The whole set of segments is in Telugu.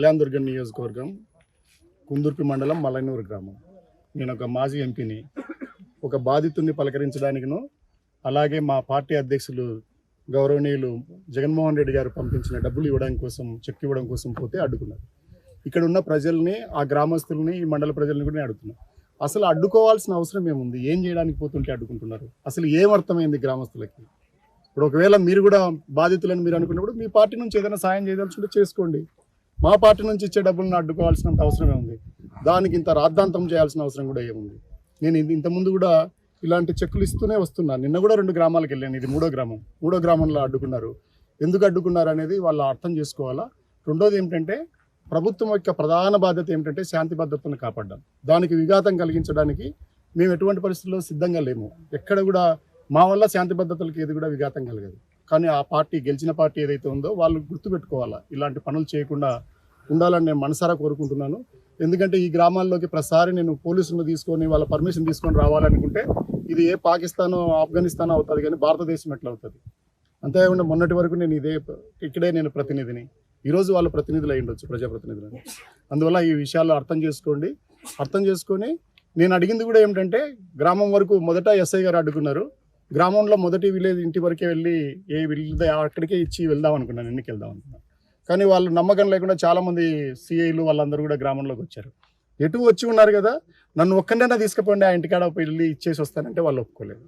కళ్యాణదుర్గం నియోజకవర్గం కుందుర్పి మండలం మల్లైనూరు గ్రామం. నేను ఒక మాజీ ఎంపీని. ఒక బాధితుడిని పలకరించడానికిను అలాగే మా పార్టీ అధ్యక్షులు గౌరవనీయులు జగన్మోహన్ రెడ్డి గారు పంపించిన డబ్బులు ఇవ్వడం కోసం, చెక్ ఇవ్వడం కోసం పోతే అడ్డుకున్నారు. ఇక్కడ ఉన్న ప్రజల్ని, ఆ గ్రామస్తుల్ని, ఈ మండల ప్రజల్ని కూడా అడుగుతున్నారు. అసలు అడ్డుకోవాల్సిన అవసరం ఏముంది? ఏం చేయడానికి పోతుంటే అడ్డుకుంటున్నారు? అసలు ఏమర్థమైంది గ్రామస్తులకి? ఇప్పుడు ఒకవేళ మీరు కూడా బాధితులని మీరు అనుకున్నప్పుడు మీ పార్టీ నుంచి ఏదైనా సాయం చేయదలుచుకుంటే చేసుకోండి. మా పార్టీ నుంచి ఇచ్చే డబ్బులను అడ్డుకోవాల్సినంత అవసరమే ఉంది. దానికి ఇంత రాద్ధాంతం చేయాల్సిన అవసరం కూడా ఏముంది? నేను ఇంతకుముందు కూడా ఇలాంటి చెక్కులు ఇస్తూనే వస్తున్నాను. నిన్న కూడా 2 గ్రామాలకు వెళ్ళాను. ఇది 3వ గ్రామం. 3వ గ్రామంలో అడ్డుకున్నారు. ఎందుకు అడ్డుకున్నారు అనేది వాళ్ళు అర్థం చేసుకోవాలా. రెండోది ఏమిటంటే, ప్రభుత్వం యొక్క ప్రధాన బాధ్యత ఏమిటంటే శాంతి భద్రతను కాపాడడం. దానికి విఘాతం కలిగించడానికి మేము ఎటువంటి పరిస్థితుల్లో సిద్ధంగా లేము. ఎక్కడ కూడా మా వల్ల శాంతి భద్రతలకు ఏది కూడా విఘాతం కలగదు. కానీ ఆ పార్టీ, గెలిచిన పార్టీ ఏదైతే ఉందో వాళ్ళు గుర్తుపెట్టుకోవాలా. ఇలాంటి పనులు చేయకుండా ఉండాలని నేను మనసారా కోరుకుంటున్నాను. ఎందుకంటే ఈ గ్రామాల్లోకి ప్రతిసారి నేను పోలీసులను తీసుకొని వాళ్ళ పర్మిషన్ తీసుకొని రావాలనుకుంటే ఇది ఏ పాకిస్తానో ఆఫ్ఘనిస్తానో అవుతుంది, కానీ భారతదేశం ఎట్లా అవుతుంది? అంతేకాకుండా మొన్నటి వరకు నేను ఇక్కడే నేను ప్రతినిధిని. ఈరోజు వాళ్ళు ప్రతినిధులు అయి ఉండొచ్చు, ప్రజాప్రతినిధులని. అందువల్ల ఈ విషయాలు అర్థం చేసుకొని నేను అడిగింది కూడా ఏమిటంటే, గ్రామం వరకు మొదట ఎస్ఐ గారు అడ్డుకున్నారు. గ్రామంలో మొదటి విలేజ్ ఇంటి వరకే వెళ్ళి అక్కడికే ఇచ్చి వెళ్దాం అనుకున్నాను, ఎన్నికి వెళ్దాం అనుకున్నాను. కానీ వాళ్ళు నమ్మకం లేకుండా చాలామంది సిఐలు వాళ్ళందరూ కూడా గ్రామంలోకి వచ్చారు. ఎటు వచ్చి ఉన్నారు కదా, నన్ను ఒక్కడైనా తీసుకుపోండి, ఆ ఇంటికాడ వెళ్ళి ఇచ్చేసి వస్తానంటే వాళ్ళు ఒప్పుకోలేదు.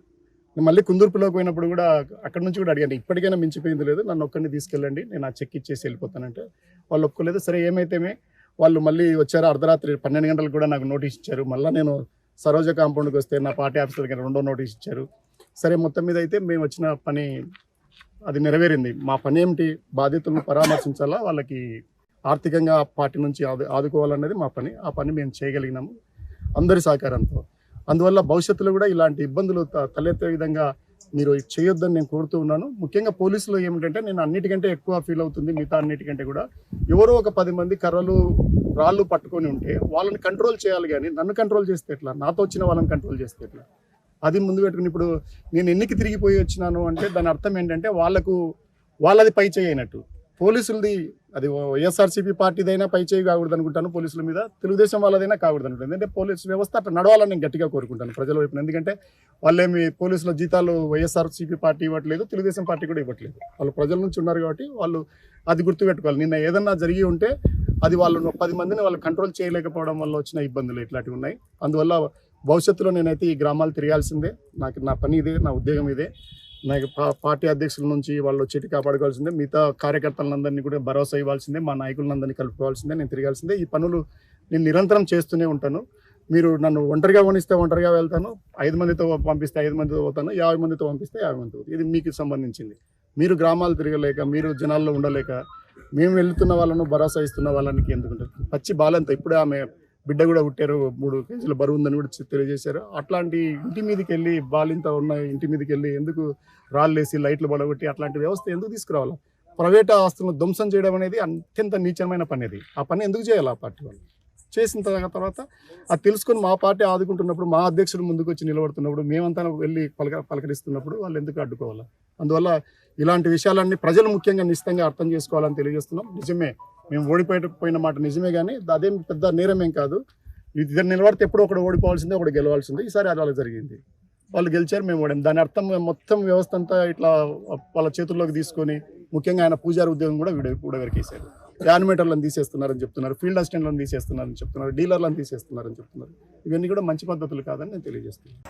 నేను మళ్ళీ కుందుర్పులోకి పోయినప్పుడు కూడా అక్కడ నుంచి కూడా అడిగాను, ఇప్పటికైనా మించిపోయింది లేదు, నన్ను ఒక్కడిని తీసుకెళ్ళండి, నేను ఆ చెక్ ఇచ్చేసి వెళ్ళిపోతానంటే వాళ్ళు ఒప్పుకోలేదు. సరే ఏమైతేమే వాళ్ళు మళ్ళీ వచ్చారు. అర్ధరాత్రి 12 గంటలకు కూడా నాకు నోటీస్ ఇచ్చారు. మళ్ళీ నేను సరోజ కాంపౌండ్కి వస్తే నా పార్టీ ఆఫీసర్ దగ్గర 2వ నోటీస్ ఇచ్చారు. సరే మొత్తం మీద అయితే మేము వచ్చిన పని అది నెరవేరింది. మా పని ఏమిటి? బాధితులను పరామర్శించాలా, వాళ్ళకి ఆర్థికంగా పార్టీ నుంచి ఆదుకోవాలన్నది మా పని. ఆ పని మేము చేయగలిగినాము అందరి సహకారంతో. అందువల్ల భవిష్యత్తులో కూడా ఇలాంటి ఇబ్బందులు తలెత్తే విధంగా మీరు చేయొద్దని నేను కోరుతూ ఉన్నాను. ముఖ్యంగా పోలీసులు ఏమిటంటే, నేను అన్నిటికంటే ఎక్కువ ఫీల్ అవుతుంది, మిగతా అన్నిటికంటే కూడా ఎవరో ఒక 10 మంది కర్రలు రాళ్ళు పట్టుకొని ఉంటే వాళ్ళని కంట్రోల్ చేయాలి. కానీ నన్ను కంట్రోల్ చేస్తే ఎట్లా? నాతో వచ్చిన వాళ్ళని కంట్రోల్ చేస్తే ఎట్లా? అది ముందు పెట్టుకుని ఇప్పుడు నేను ఎన్నికి తిరిగిపోయి వచ్చినాను అంటే దాని అర్థం ఏంటంటే, వాళ్ళది పై చేయి అయినట్టు. పోలీసులది అది వైఎస్ఆర్సీపీ పార్టీదైనా పై చేయి కాకూడదు అనుకుంటాను పోలీసుల మీద, తెలుగుదేశం వాళ్ళదైనా కాకూడదు అనుకుంటాను. ఎందుకంటే పోలీసు వ్యవస్థ అట్లా నడవాలని నేను గట్టిగా కోరుకుంటాను ప్రజల వైపున. ఎందుకంటే వాళ్ళేమి పోలీసుల జీతాలు వైఎస్ఆర్సీపీ పార్టీ ఇవ్వట్లేదు, తెలుగుదేశం పార్టీ కూడా ఇవ్వట్లేదు. వాళ్ళు ప్రజల నుంచి ఉన్నారు కాబట్టి వాళ్ళు అది గుర్తుపెట్టుకోవాలి. నిన్న ఏదన్నా జరిగి ఉంటే అది వాళ్ళు 10 మందిని వాళ్ళు కంట్రోల్ చేయలేకపోవడం వల్ల వచ్చిన ఇబ్బందులు ఇట్లాంటివి ఉన్నాయి. అందువల్ల భవిష్యత్తులో నేనైతే ఈ గ్రామాలు తిరగాల్సిందే. నా పని ఇదే, నా ఉద్యోగం ఇదే. నాకు పార్టీ అధ్యక్షుల నుంచి వాళ్ళు వచ్చేటి కాపాడుకోవాల్సిందే. మిగతా కార్యకర్తలందరినీ కూడా భరోసా ఇవ్వాల్సిందే. మా నాయకులందరినీ కలుపుకోవాల్సిందే. నేను తిరగాల్సిందే. ఈ పనులు నేను నిరంతరం చేస్తూనే ఉంటాను. మీరు నన్ను ఒంటరిగా కొనిస్తే ఒంటరిగా వెళ్తాను, 5 మందితో పంపిస్తే 5 మందితో పోతాను, 50 మందితో పంపిస్తే 50 మందితో. ఇది మీకు సంబంధించింది. మీరు గ్రామాలు తిరగలేక, మీరు జనాల్లో ఉండలేక, మేము వెళ్తున్న వాళ్ళను భరోసా ఇస్తున్న వాళ్ళకి ఎందుకుంటుంది? పచ్చి బాలంతా ఇప్పుడే ఆమె బిడ్డ కూడా పుట్టారు, 3 కేజీల బరువు ఉందని కూడా తెలియజేశారు. అట్లాంటి ఇంటి మీదకి వెళ్ళి, బాలింత ఉన్న ఇంటి మీదకి వెళ్ళి ఎందుకు రాళ్ళేసి లైట్లు పడగొట్టి అట్లాంటి వ్యవస్థ ఎందుకు తీసుకురావాలి? ప్రైవేట్ ఆస్తులను ధ్వంసం చేయడం అనేది అత్యంత నీచమైన పని. అది ఆ పని ఎందుకు చేయాలి? ఆ పార్టీ వాళ్ళు చేసిన తర్వాత అది తెలుసుకొని మా పార్టీ ఆదుకుంటున్నప్పుడు, మా అధ్యక్షుడు ముందుకు వచ్చి నిలబడుతున్నప్పుడు, మేమంతా వెళ్ళి పలకరిస్తున్నప్పుడు వాళ్ళు ఎందుకు అడ్డుకోవాలి? అందువల్ల ఇలాంటి విషయాలన్నీ ప్రజలు ముఖ్యంగా నిశ్చితంగా అర్థం చేసుకోవాలని తెలియజేస్తున్నాం. నిజమే, మేము ఓడిపోయిన మాట నిజమే, కానీ అదేం పెద్ద నేరమేం కాదు. ఇద్దరు నిలబడితే ఎప్పుడో ఒకటి ఓడిపోవాల్సిందే, ఒకటి గెలవాల్సిందే. ఈసారి అలా జరిగింది. వాళ్ళు గెలిచారు, మేము ఓడాం. దాని అర్థం మొత్తం వ్యవస్థ అంతా ఇట్లా వాళ్ళ చేతుల్లోకి తీసుకొని, ముఖ్యంగా ఆయన పూజారి ఉద్యోగం కూడా ఊడగరికేశారు. యానిమేటర్లను తీసేస్తున్నారని చెప్తున్నారు, ఫీల్డ్ అసిస్టెంట్లను తీసేస్తున్నారని చెప్తున్నారు, డీలర్లను తీసేస్తున్నారని చెప్తున్నారు. ఇవన్నీ కూడా మంచి పద్ధతులు కాదని నేను తెలియజేస్తున్నాను.